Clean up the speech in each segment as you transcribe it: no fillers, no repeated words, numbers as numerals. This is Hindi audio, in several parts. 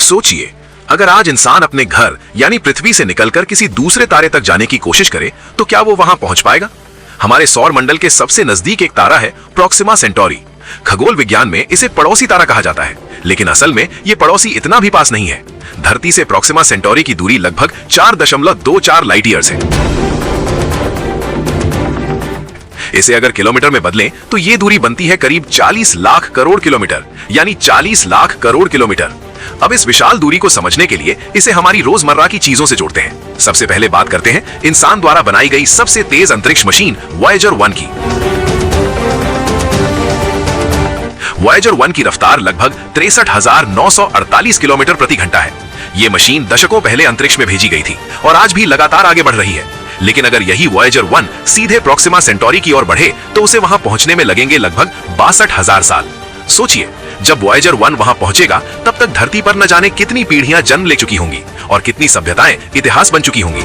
सोचिए, अगर आज इंसान अपने घर यानी पृथ्वी से निकलकर किसी दूसरे तारे तक जाने की कोशिश करे तो क्या वो वहां पहुंच पाएगा? हमारे सौर मंडल के सबसे नजदीक एक तारा है प्रोक्सिमा सेंटोरी। खगोल विज्ञान में इसे पड़ोसी तारा कहा जाता है, लेकिन असल में ये पड़ोसी इतना भी पास नहीं है। धरती से प्रोक्सिमा सेंटोरी की दूरी लगभग 4.24 लाइट ईयर्स है। इसे अगर किलोमीटर में बदलें तो ये दूरी बनती है करीब 40 लाख करोड़ किलोमीटर, यानी 40 लाख करोड़ किलोमीटर। अब इस विशाल दूरी को समझने के लिए इसे हमारी रोजमर्रा की चीजों से जोड़ते हैं। सबसे पहले बात करते हैं इंसान द्वारा बनाई गई सबसे तेज अंतरिक्ष मशीन वॉयेजर 1 की। वॉयेजर 1 की रफ्तार लगभग 63,948 किलोमीटर प्रति घंटा है। ये मशीन दशकों पहले अंतरिक्ष में भेजी गई थी और आज भी लगातार आगे बढ़ रही है। लेकिन अगर यही वॉयेजर 1 सीधे प्रोक्सिमा सेंटोरी की ओर बढ़े तो उसे वहां पहुंचने में लगेंगे लगभग 62,000 साल। सोचिए, जब वॉयेजर 1 वहां पहुंचेगा तब तक धरती पर न जाने कितनी पीढ़ियां जन्म ले चुकी होंगी और कितनी सभ्यताएं इतिहास बन चुकी होंगी।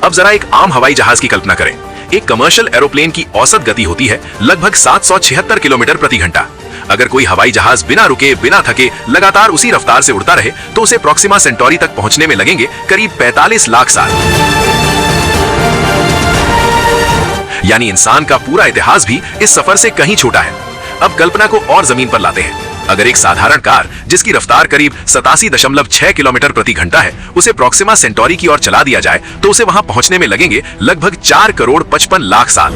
अब जरा एक आम हवाई जहाज की कल्पना करें। एक कमर्शियल एरोप्लेन की औसत गति होती है लगभग 776 किलोमीटर प्रति घंटा। अगर कोई हवाई जहाज बिना रुके बिना थके लगातार उसी रफ्तार से उड़ता रहे तो उसे प्रोक्सिमा सेंटोरी तक पहुंचने में लगेंगे करीब 45 लाख साल। यानी इंसान का पूरा इतिहास भी इस सफर से कहीं छोटा है। अब कल्पना को और जमीन पर लाते हैं। अगर एक साधारण कार जिसकी रफ्तार करीब 87.6 किलोमीटर प्रति घंटा है उसे प्रोक्सिमा सेंटोरी की ओर चला दिया जाए तो उसे वहां पहुंचने में लगेंगे लगभग 4 करोड़ 55 लाख साल।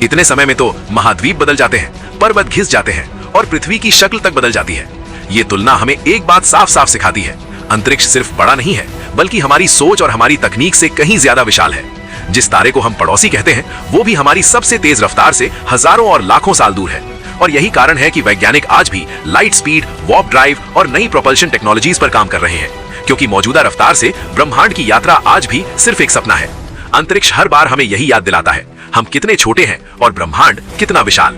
इतने समय में तो महाद्वीप बदल जाते हैं, पर्वत घिस जाते हैं और पृथ्वी की शक्ल तक बदल जाती है। ये तुलना हमें एक बात साफ साफ सिखाती है, अंतरिक्ष सिर्फ बड़ा नहीं है बल्कि हमारी सोच और हमारी तकनीक से कहीं ज्यादा विशाल है। जिस तारे को हम पड़ोसी कहते हैं वो भी हमारी सबसे तेज रफ्तार से हजारों और लाखों साल दूर है। और यही कारण है कि वैज्ञानिक आज भी लाइट स्पीड, वार्प ड्राइव और नई प्रोपल्शन टेक्नोलॉजीज पर काम कर रहे हैं, क्योंकि मौजूदा रफ्तार से ब्रह्मांड की यात्रा आज भी सिर्फ एक सपना है। अंतरिक्ष हर बार हमें यही याद दिलाता है हम कितने छोटे हैं और ब्रह्मांड कितना विशाल।